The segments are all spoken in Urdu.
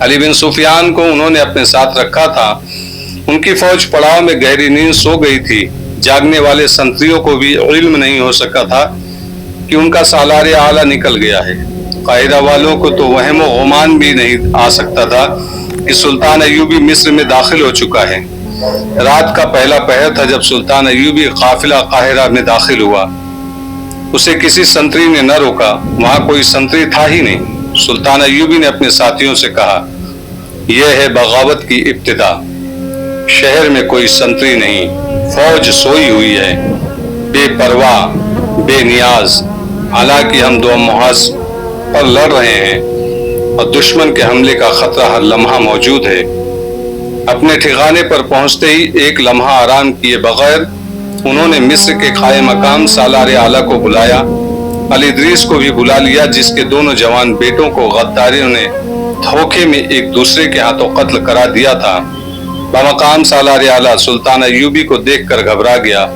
علی بن سفیان کو انہوں نے اپنے ساتھ رکھا تھا۔ ان کی فوج پڑاؤ میں گہری نیند سو گئی تھی۔ جاگنے والے سنتریوں کو بھی علم نہیں ہو سکا تھا کہ ان کا سالار اعلیٰ نکل گیا ہے۔ قاہرہ والوں کو تو وہم و گمان بھی نہیں آ سکتا تھا کہ سلطان ایوبی مصر میں داخل ہو چکا ہے۔ رات کا پہلا پہر تھا جب سلطان ایوبی قافلہ قاہرہ میں داخل ہوا۔ اسے کسی سنتری نے نہ روکا، وہاں کوئی سنتری تھا ہی نہیں۔ سلطان ایوبی نے اپنے ساتھیوں سے کہا، یہ ہے بغاوت کی ابتدا۔ شہر میں کوئی سنتری نہیں، فوج سوئی ہوئی ہے، بے پرواہ، بے نیاز، حالانکہ ہم دو محاذ پر لڑ رہے ہیں اور دشمن کے حملے کا خطرہ ہر لمحہ موجود ہے۔ اپنے ٹھکانے پر پہنچتے ہی ایک لمحہ آرام کیے بغیر انہوں نے مصر کے قائم مقام سالار اعلیٰ کو بلایا۔ الادریس کو بھی بلا لیا، جس کے دونوں جوان بیٹوں کو غداروں نے دھوکے میں ایک دوسرے کے ہاتھوں قتل کرا دیا تھا۔ بمقام سالار اعلیٰ سلطان ایوبی کو دیکھ کر گھبرا گیا۔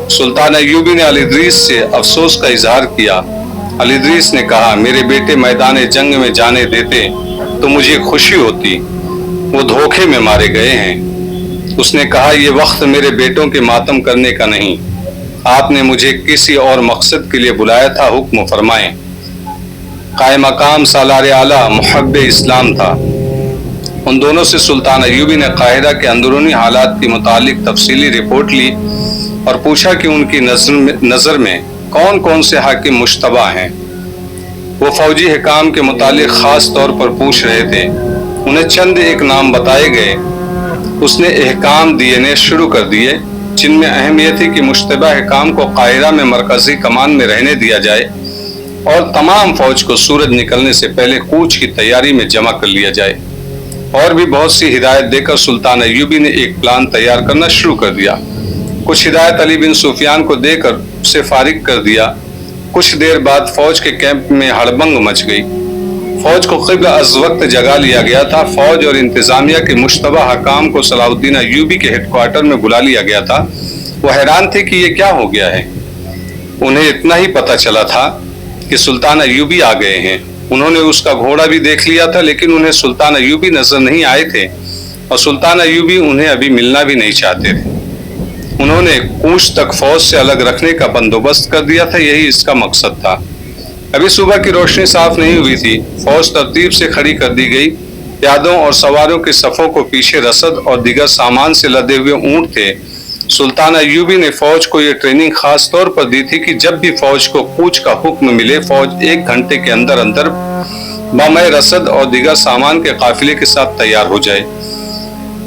سلطان ایوبی نے الادریس سے افسوس کا اظہار کیا۔ الادریس نے کہا، میرے بیٹے میدان جنگ میں جانے دیتے تو مجھے خوشی ہوتی، وہ دھوکے میں مارے گئے ہیں۔ اس نے کہا، یہ وقت میرے بیٹوں کے ماتم کرنے کا نہیں، آپ نے مجھے کسی اور مقصد کے لیے بلایا تھا، حکم فرمائیں۔ قائم مقام سالار اعلیٰ محب اسلام تھا۔ ان دونوں سے سلطان ایوبی نے قاہرہ کے اندرونی حالات کے متعلق تفصیلی رپورٹ لی اور پوچھا کہ ان کی نظر میں کون کون سے حاکم مشتبہ ہیں۔ وہ فوجی حکام کے متعلق خاص طور پر پوچھ رہے تھے۔ انہیں چند ایک نام بتائے گئے۔ اس نے احکام دینے شروع کر دیے، جن میں اہم یہ تھی کہ مشتبہ حکام کو قاہرہ میں مرکزی کمان میں رہنے دیا جائے اور تمام فوج کو سورج نکلنے سے پہلے کوچ کی تیاری میں جمع کر لیا جائے۔ اور بھی بہت سی ہدایت دے کر سلطان ایوبی نے ایک پلان تیار کرنا شروع کر دیا۔ کچھ ہدایت علی بن سفیان کو دے کر اسے فارغ کر دیا۔ کچھ دیر بعد فوج کے کیمپ میں ہڑبنگ مچ گئی۔ فوج کو قبل از وقت جگا لیا گیا تھا۔ فوج اور انتظامیہ کے مشتبہ حکام کو صلاح الدین ایوبی کے ہیڈ کوارٹر میں بلا لیا گیا تھا۔ وہ حیران تھے کہ یہ کیا ہو گیا ہے۔ انہیں اتنا ہی پتہ چلا تھا کہ سلطان ایوبی آ گئے ہیں۔ انہوں نے اس کا گھوڑا بھی دیکھ لیا تھا، لیکن انہیں سلطان ایوبی نظر نہیں آئے تھے اور سلطان ایوبی انہیں ابھی ملنا بھی نہیں چاہتے تھے۔ انہوں نے کوچ تک فوج سے الگ رکھنے کا بندوبست کر دیا تھا، یہی اس کا مقصد تھا۔ ابھی صبح کی روشنی صاف نہیں ہوئی تھی۔ فوج ترتیب سے کھڑی کر دی گئی۔ پیادوں اور سواروں کے صفوں کو پیچھے رسد اور دیگر سامان سے لدے ہوئے اونٹ تھے۔ سلطان ایوبی نے فوج کو یہ ٹریننگ خاص طور پر دی تھی کہ جب بھی فوج کو کوچ کا حکم ملے، فوج 1 گھنٹے کے اندر اندر بامِ رسد اور دیگر سامان کے قافلے کے ساتھ تیار ہو جائے۔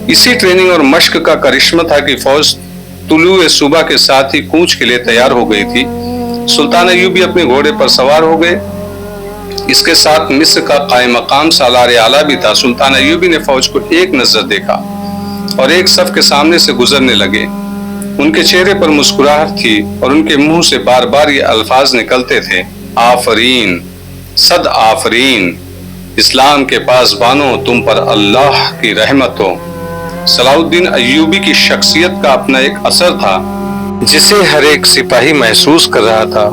اسی ٹریننگ اور مشق کا کرشمہ تھا کہ فوج طلوع صبح کے ساتھ ہی کوچ کے لیے تیار ہو گئی تھی۔ سلطان ایوبی اپنے گھوڑے پر سوار ہو گئے۔ اس کے ساتھ مصر کا قائم مقام سالار اعلیٰ بھی تھا۔ سلطان ایوبی نے فوج کو ایک نظر دیکھا اور ایک صف کے سامنے سے گزرنے لگے۔ ان کے چہرے پر مسکراہٹ تھی اور ان کے منہ سے بار بار یہ الفاظ نکلتے تھے، آفرین، صد آفرین، اسلام کے پاسبانوں، تم پر اللہ کی رحمت ہو۔ صلاح الدین ایوبی کی شخصیت کا اپنا ایک اثر تھا جسے ہر ایک سپاہی محسوس کر رہا تھا۔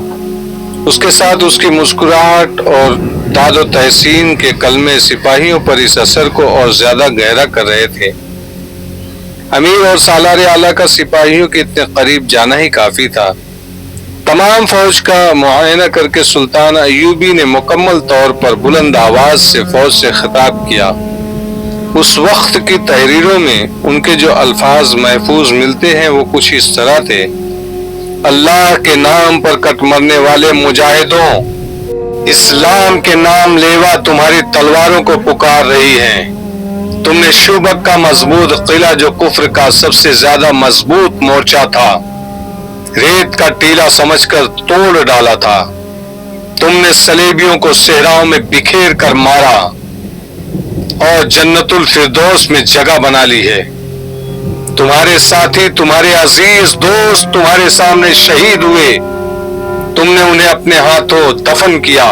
اس کے ساتھ اس کی مسکراہٹ اور داد و تحسین کے کلمے سپاہیوں پر اس اثر کو اور زیادہ گہرا کر رہے تھے۔ امیر اور سالار اعلیٰ کا سپاہیوں کے اتنے قریب جانا ہی کافی تھا۔ تمام فوج کا معائنہ کر کے سلطان ایوبی نے مکمل طور پر بلند آواز سے فوج سے خطاب کیا۔ اس وقت کی تحریروں میں ان کے جو الفاظ محفوظ ملتے ہیں وہ کچھ اس طرح تھے، اللہ کے نام پر کٹ مرنے والے مجاہدوں، اسلام کے نام لیوا تمہاری تلواروں کو پکار رہی ہیں۔ تم نے شوبک کا مضبوط قلعہ جو کفر کا سب سے زیادہ مضبوط مورچہ تھا، ریت کا ٹیلا سمجھ کر توڑ ڈالا تھا۔ تم نے صلیبیوں کو صحراؤں میں بکھیر کر مارا اور جنت الفردوس میں جگہ بنا لی ہے۔ تمہارے ساتھی، تمہارے عزیز دوست تمہارے سامنے شہید ہوئے، تم نے انہیں اپنے ہاتھوں دفن کیا۔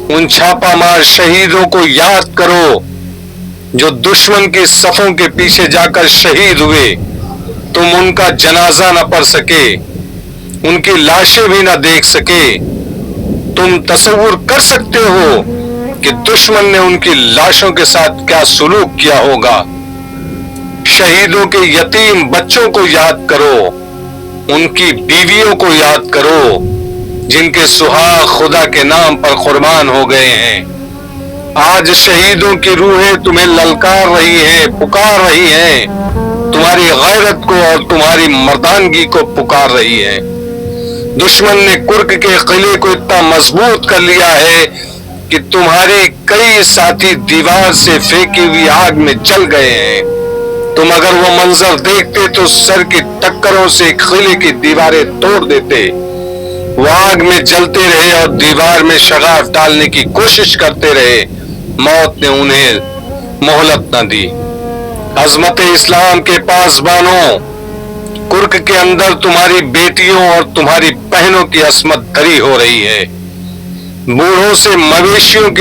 ان چھاپا مار شہیدوں کو یاد کرو جو دشمن کی صفوں کے پیچھے جا کر شہید ہوئے۔ تم ان کا جنازہ نہ پڑھ سکے، ان کی لاشیں بھی نہ دیکھ سکے۔ تم تصور کر سکتے ہو کہ دشمن نے ان کی لاشوں کے ساتھ کیا سلوک کیا ہوگا۔ شہیدوں کے یتیم بچوں کو یاد کرو، ان کی بیویوں کو یاد کرو جن کے سہاگ خدا کے نام پر قربان ہو گئے ہیں۔ آج شہیدوں کی روحیں تمہیں للکار رہی ہیں، پکار رہی ہیں، تمہاری غیرت کو اور تمہاری مردانگی کو پکار رہی ہیں۔ دشمن نے کرک کے قلعے کو اتنا مضبوط کر لیا ہے کہ تمہارے کئی ساتھی دیوار سے پھینکی ہوئی آگ میں جل گئے ہیں۔ تم اگر وہ منظر دیکھتے تو سر کی ٹکروں سے قلعے کی دیواریں توڑ دیتے۔ وہ آگ میں جلتے رہے اور دیوار میں شگاف ڈالنے کی کوشش کرتے رہے، موت نے انہیں مہلت نہ دی۔ عظمت اسلام کے پاسبانوں، کرک کے اندر تمہاری بیٹیوں اور تمہاری بہنوں کی عصمت دری ہو رہی ہے۔ بوڑھوں سے مویشیوں کی